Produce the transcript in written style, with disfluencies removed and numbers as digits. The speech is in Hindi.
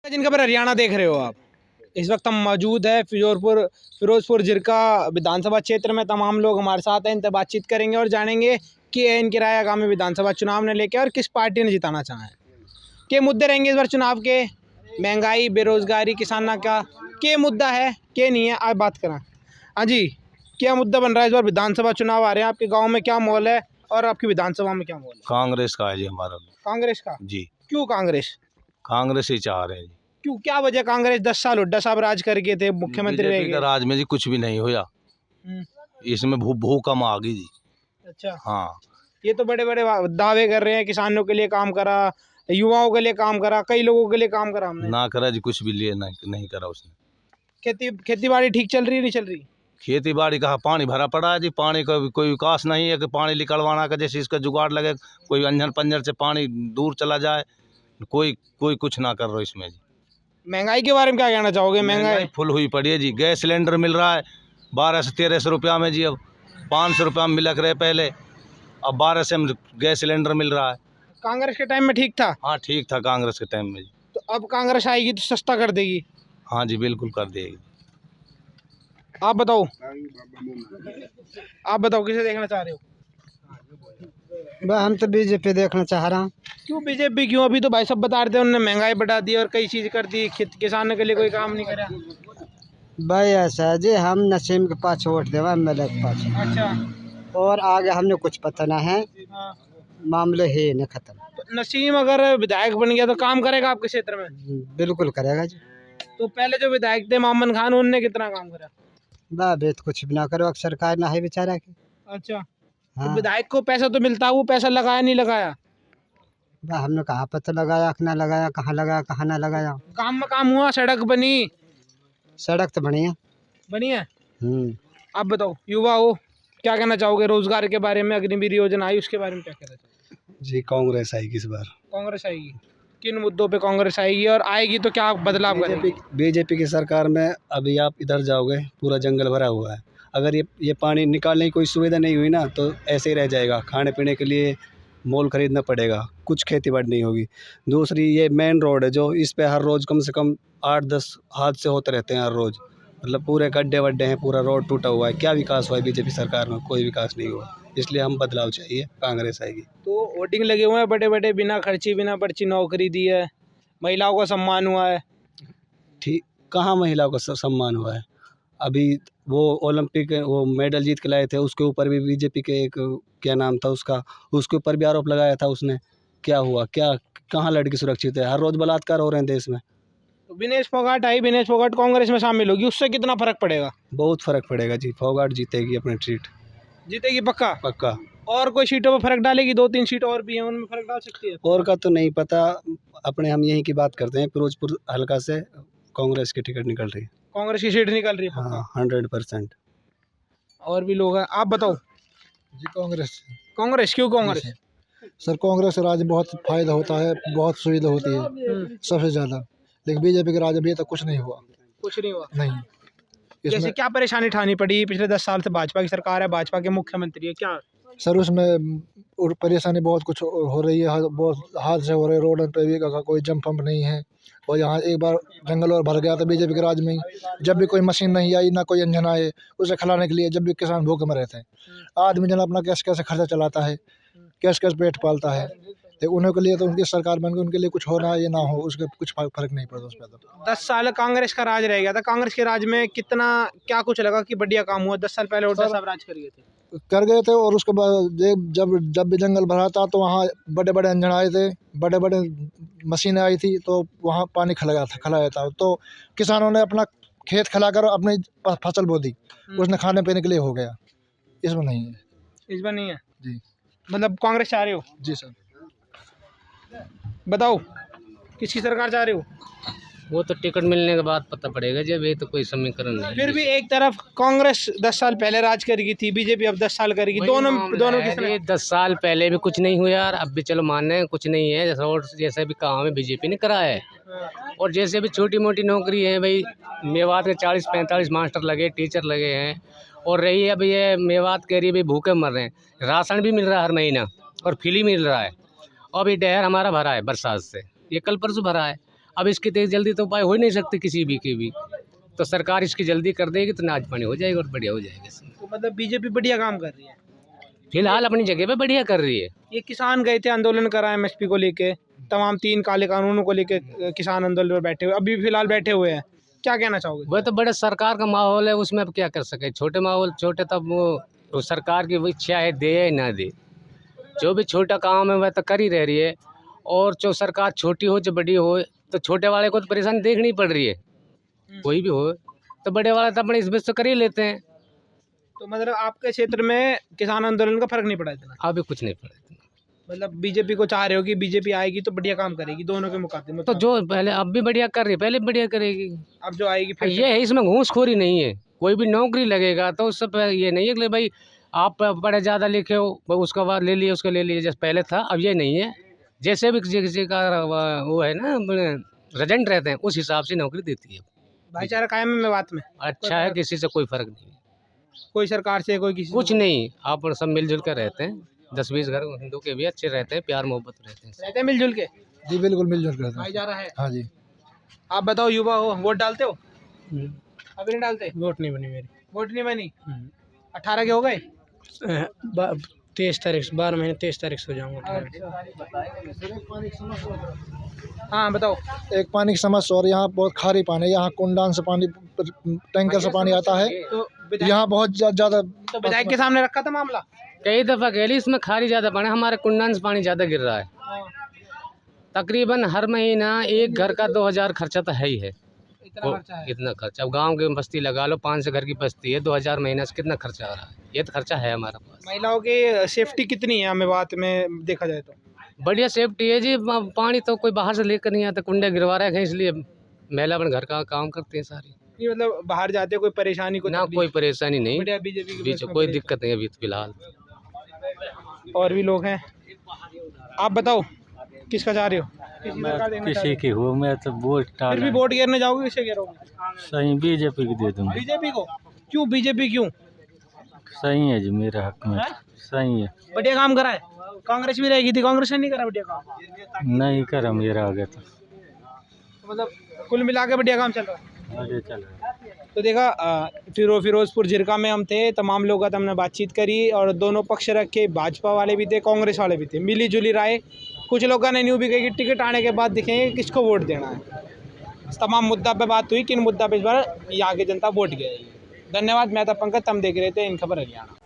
जिनका पर हरियाणा देख रहे हो आप, इस वक्त हम मौजूद है फिरोजपुर जिरका विधानसभा क्षेत्र में। तमाम लोग हमारे साथ हैं, इनसे बातचीत करेंगे और जानेंगे कि इनके राय आगामी विधानसभा चुनाव ने लेकर और किस पार्टी ने जिताना चाहा है। के मुद्दे रहेंगे इस बार चुनाव के? महंगाई, बेरोजगारी, किसाना का के मुद्दा है के नहीं है, आप बात करें। हाँ जी, क्या मुद्दा बन रहा है इस बार? विधानसभा चुनाव आ रहे हैं, आपके गाँव में क्या माहौल है और आपकी विधानसभा में क्या माहौल है? कांग्रेस का है जी हमारा। कांग्रेस का? जी, क्यों कांग्रेस? कांग्रेस ही चाह रहे हैं जी। क्यों, क्या वजह? कांग्रेस 10 साल हुड्डा साहब राज करके थे, मुख्यमंत्री रह बीजेपी का गए। राज में जी कुछ भी नहीं हुआ। इसमें भू कम आ गई जी। अच्छा, हाँ, ये तो बड़े बड़े दावे कर रहे हैं, किसानों के लिए काम करा, युवाओं के लिए काम करा, कई लोगों के लिए काम करा हमने। ना करा जी, कुछ भी लिए नहीं करा उसने। खेती बाड़ी ठीक चल रही है, नहीं चल रही? खेती बाड़ी का पानी भरा पड़ा है जी। पानी का भी कोई विकास नहीं है कि पानी निकलवाना का जैसे इसका जुगाड़ लगे, कोई अंजन पंजर से पानी दूर चला जाए। कोई कोई कुछ ना कर रहा इसमें जी। महंगाई के बारे में क्या कहना चाहोगे? महंगाई फुल हुई पड़ी है जी। गैस सिलेंडर मिल रहा है 12 से 1300 रुपया में जी। अब 500 रुपया में मिलक रहे पहले, अब 12 से गैस सिलेंडर मिल रहा है। कांग्रेस के टाइम में ठीक था? हाँ, ठीक था कांग्रेस के टाइम में जी। तो अब कांग्रेस आएगी तो सस्ता कर देगी? हाँ जी, बिल्कुल कर देगी। आप बताओ, आप बताओ किसे देखना चाह रहे हो? हम तो बीजेपी देखना चाह रहा हूँ। क्यों बीजेपी? क्यों? अभी तो भाई सब बता रहे थे उन्होंने महंगाई बढ़ा दी और कई चीज कर दी, किसानों के लिए कोई काम नहीं करा। भाई ऐसा है जी, हम नसीम के पास वोट देवा, एमएलए के पास, अच्छा, और आगे हमने कुछ पता ना है। हाँ। मामले है न खत्म। तो नसीम अगर विधायक बन गया तो काम करेगा आपके क्षेत्र में? बिल्कुल करेगा जी। तो पहले जो विधायक थे मोहम्मद खान, उनने कितना काम करा? बेत कुछ भी ना करो, सरकार ना है बेचारा की। अच्छा, तो हाँ, विधायक को पैसा तो मिलता है, वो पैसा लगाया नहीं लगाया? हमने कहाँ पता लगाया कि ना लगाया, कहाँ लगाया कहाँ ना लगाया। काम में काम हुआ, सड़क बनी? सड़क तो बनी है। बनी है। हम्म। आप बताओ, युवा हो, क्या कहना चाहोगे रोजगार के बारे में? अग्निवीर योजना आई, उसके बारे में क्या कहना चाहोगे? जी, कांग्रेस आएगी इस बार। कांग्रेस आएगी? किन मुद्दों पे कांग्रेस आएगी और आएगी तो क्या बदलाव करेगी? बीजेपी की सरकार में अभी आप इधर जाओगे, पूरा जंगल भरा हुआ है। अगर ये पानी निकालने की कोई सुविधा नहीं हुई ना, तो ऐसे ही रह जाएगा। खाने पीने के लिए मोल खरीदना पड़ेगा, कुछ खेती बाड़ी नहीं होगी। दूसरी, ये मेन रोड है जो, इस पे हर रोज़ कम से कम 8-10 हादसे होते रहते हैं हर रोज़। मतलब पूरे गड्ढे वड्ढे हैं, पूरा रोड टूटा हुआ है। क्या विकास हुआ है बीजेपी सरकार में? कोई विकास नहीं हुआ। इसलिए हम बदलाव चाहिए, कांग्रेस आएगी। तो वोटिंग लगे हुए हैं बड़े बड़े, बिना खर्ची बिना पर्ची नौकरी दी है, महिलाओं का सम्मान हुआ है। ठीक, कहाँ महिलाओं का सम्मान हुआ है? अभी वो ओलंपिक वो मेडल जीत के लाए थे, उसके ऊपर भी बीजेपी के एक, क्या नाम था उसका, उसके ऊपर भी आरोप लगाया था उसने। क्या हुआ? क्या, कहाँ लड़की सुरक्षित है? हर रोज़ बलात्कार हो रहे हैं देश में। तो विनेश फोगाट आई, विनेश फोगाट कांग्रेस में शामिल होगी, उससे कितना फर्क पड़ेगा? बहुत फ़र्क पड़ेगा जी। फोगाट जीतेगी अपने सीट, जीतेगी पक्का? पक्का। और कोई सीटों पर फर्क डालेगी? 2-3 सीट और भी हैं, उनमें फर्क डाल सकती है? और का तो नहीं पता, अपने हम यहीं की बात करते हैं। फिरोजपुर हल्का से कांग्रेस की टिकट निकल रही है। कांग्रेस की सीट निकल रही है पक्का? हाँ, 100%। और भी लोग हैं, आप बताओ। जी, कांग्रेस। कांग्रेस क्यों कांग्रेस? सर, कांग्रेस राज में बहुत फायदा होता है, बहुत सुविधा होती है सबसे ज़्यादा। लेकिन बीजेपी के राज अभी तक कुछ नहीं हुआ। कुछ नहीं हुआ? नहीं। जैसे इसमें क्या परेशानी उठानी पड़ी? पिछले 10 साल से भाजपा की सरकार है, भाजपा के मुख्यमंत्री है, क्या? सर, उसमें और परेशानी बहुत कुछ हो रही है। बहुत हादसे हो रहे हैं रोड पे भी, का कोई जंप पम्प नहीं है। और यहाँ एक बार जंगल और भर गया था बीजेपी के राज में ही। जब भी कोई मशीन नहीं आई, ना कोई इंजन आए उसे खिलाने के लिए, जब भी किसान भूखे मरे थे। आदमी जन अपना कैसे कैसे खर्चा चलाता है, कैसे कैसे पेट पालता है। तो उन्हों के लिए तो उनकी सरकार बन के उनके लिए कुछ हो रहा है या ना हो, उसका कुछ फर्क नहीं पड़ता उस पर। तो 10 साल कांग्रेस का राज रह गया था, कांग्रेस के राज में कितना क्या कुछ लगा कि बढ़िया काम हुआ? 10 साल पहले हुड्डा साहब राज कर गए थे। कर गए थे, और उसके बाद जब जब भी जंगल भरा था तो वहाँ बड़े बड़े इंजन आए थे, बड़े बड़े मशीनें आई थी, तो वहाँ पानी खिलाया था। तो किसानों ने अपना खेत खिलाकर अपनी फसल बो दी, उसने खाने पीने के लिए हो गया। इसमें नहीं है। इस बार नहीं है जी। मतलब कांग्रेस चाह रहे हो? जी सर। बताओ, किसकी सरकार चाह रहे हो? वो तो टिकट मिलने के बाद पता पड़ेगा, जब ये तो कोई समीकरण नहीं। फिर भी एक तरफ कांग्रेस 10 साल पहले राज करेगी थी, बीजेपी अब 10 साल करेगी, दोनों की 10 साल पहले भी कुछ नहीं हुआ यार, अब भी चलो मानने कुछ नहीं है। जैसा भी काम है बीजेपी ने कराया है, और जैसे भी छोटी मोटी नौकरी है भाई, मेवात के 40-45 मास्टर लगे, टीचर लगे हैं। और रही है अभी ये मेवात कह रही है भाई भूखे मर रहे हैं, राशन भी मिल रहा है हर महीना और फ्री मिल रहा है। और अभी डहर हमारा भरा है बरसात से, ये कल परसों भरा है। अब इसकी तेज जल्दी तो उपाय हो ही नहीं सकती किसी भी की भी, तो सरकार इसकी जल्दी कर देगी तो नाच पानी हो जाएगा और बढ़िया हो जाएगा इसमें। तो मतलब बीजेपी बढ़िया काम कर रही है। फिलहाल अपनी जगह पे बढ़िया कर रही है। ये किसान गए थे आंदोलन करा एमएसपी को लेके, तमाम 3 काले कानूनों को लेके किसान आंदोलन पर बैठे हुए, अभी फिलहाल बैठे हुए हैं, क्या कहना चाहोगे? वह तो बड़े सरकार का माहौल है, उसमें अब क्या कर सके। छोटे माहौल छोटे तब वो सरकार की वो इच्छा है दे या ना दे, जो भी छोटा काम है वह तो कर ही रह रही है। और जो सरकार छोटी हो चाहे बड़ी हो, तो छोटे वाले को तो परेशानी देखनी पड़ रही है, कोई भी हो। तो बड़े वाले तो अपने इस बीच तो कर ही लेते हैं। तो मतलब आपके क्षेत्र में किसान आंदोलन का फर्क नहीं पड़ा इतना? अभी कुछ नहीं पड़ा इतना। मतलब बीजेपी को चाह रहे हो कि बीजेपी आएगी तो बढ़िया काम करेगी दोनों के मुकाबले में? तो जो पहले अब भी बढ़िया कर रही है, पहले भी बढ़िया करेगी। अब जो आएगी फिर ये है, इसमें घूसखोरी नहीं है। कोई भी नौकरी लगेगा तो उससे ये नहीं है कि भाई आप बड़े ज़्यादा लिखे हो उसका बाद ले लिए उसको ले लिए, जैसे पहले था। अब ये नहीं है, जैसे भी किसी का वो है ना रिजल्ट रहते हैं उस हिसाब से नौकरी देती है। भाईचारा कायम है मेवात में? अच्छा है, किसी से कोई फर्क नहीं है, कोई सरकार से कोई किसी कुछ नहीं। आप सब मिलजुल कर रहते हैं, 10-20 घर हिंदू के भी अच्छे रहते हैं, प्यार मोहब्बत रहते हैं। रहते हैं मिलजुल के? जी बिल्कुल मिलजुल कर हैं। भाईचारा है। हाँ जी। आप बताओ, युवा हो, वोट डालते हो? अभी नहीं डालते? वोट नहीं बनी मेरी। वोट नहीं बनी? 18 के हो गए? 23 तारीख से 12 महीने 23 तारीख से हो जाऊँगा। हाँ बताओ। एक पानी की समस्या, और यहाँ बहुत खारी पानी है, यहाँ कुंडान से पानी, टैंकर से पानी आता है, तो यहाँ बहुत ज़्यादा। तो विधायक के सामने रखा था मामला? कई दफ़ा कह ली इसमें खारी ज़्यादा पानी, हमारे कुंडान से पानी ज़्यादा गिर रहा है। तकरीबन हर महीना एक घर का 2000 खर्चा तो है ही है। इतना खर्चा है? इतना खर्चा, अब गांव की बस्ती लगा लो, 5 घर की बस्ती है, 2000 महीना से कितना खर्चा आ रहा है। ये तो खर्चा है हमारे पास। महिलाओं की सेफ्टी कितनी है मेवात में देखा जाए तो? बढ़िया सेफ्टी है जी। पानी तो कोई बाहर से लेकर नहीं आता, कुंडे गिरवा रहे हैं, इसलिए महिला अपन घर का काम करते हैं सारी। ये मतलब बाहर जाते कोई परेशानी को ना कोई परेशानी नहीं, बढ़िया बीजेपी के बीच कोई दिक्कत नहीं अभी फिलहाल। और भी लोग हैं, आप बताओ किसका चाह रहे हो? किसी की हो, मैं तो वोट फिर भी वोट गिरने जाओगे, किसे गिरोगे? सही बीजेपी की दे दूंगा। बीजेपी को? क्यों बीजेपी क्यों? सही है जी, मेरे हक में सही है। बढ़िया काम करा है? कांग्रेस भी रहेगी थी, कांग्रेस ने नहीं करा बढ़िया काम? नहीं करा मेरा आगे तो मतलब कुल मिला के बढ़िया काम चल रहा है, आगे चल रहा है। तो देखा फिरोजपुर जिरका में हम थे, तमाम लोगों से हमने बातचीत करी और दोनों पक्ष रखे, भाजपा वाले भी थे, कांग्रेस वाले भी थे, मिली जुली राय। कुछ लोगों ने न्यू भी कही कि टिकट आने के बाद दिखेंगे किसको वोट देना है। तमाम मुद्दा पे बात हुई, किन मुद्दा पे इस बार ये आगे जनता वोट गिरेगी। धन्यवाद। मैं था पंकज, हम देख रहे थे इन खबर हरियाणा।